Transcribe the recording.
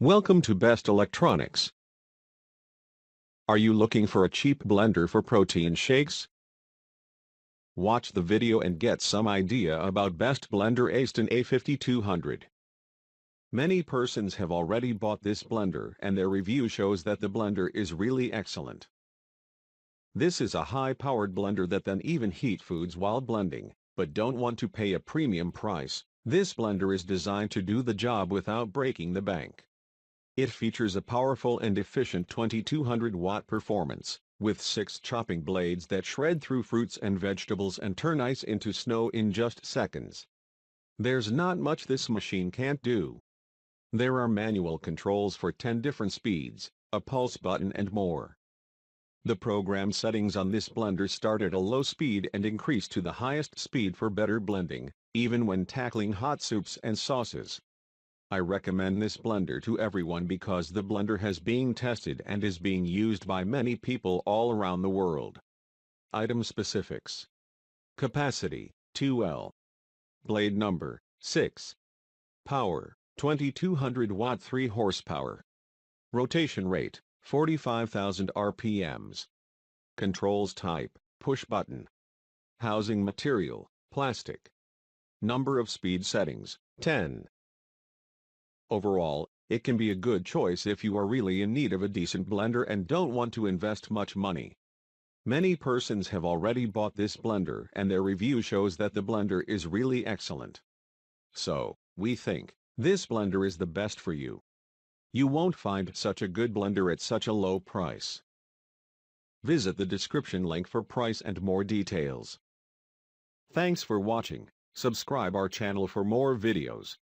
Welcome to Best Electronics. Are you looking for a cheap blender for protein shakes? Watch the video and get some idea about best blender Aistan A5200. Many persons have already bought this blender and their review shows that the blender is really excellent. This is a high-powered blender that can even heat foods while blending, but don't want to pay a premium price. This blender is designed to do the job without breaking the bank. It features a powerful and efficient 2200-watt performance, with 6 chopping blades that shred through fruits and vegetables and turn ice into snow in just seconds. There's not much this machine can't do. There are manual controls for 10 different speeds, a pulse button and more. The program settings on this blender start at a low speed and increase to the highest speed for better blending, even when tackling hot soups and sauces. I recommend this blender to everyone because the blender has been tested and is being used by many people all around the world. Item specifics. Capacity, 2L. Blade number, 6. Power, 2200 watt 3 horsepower. Rotation rate, 45,000 RPMs. Controls type, push button. Housing material, plastic. Number of speed settings, 10. Overall, it can be a good choice if you are really in need of a decent blender and don't want to invest much money. Many persons have already bought this blender and their review shows that the blender is really excellent. So, we think this blender is the best for you. You won't find such a good blender at such a low price. Visit the description link for price and more details. Thanks for watching. Subscribe our channel for more videos.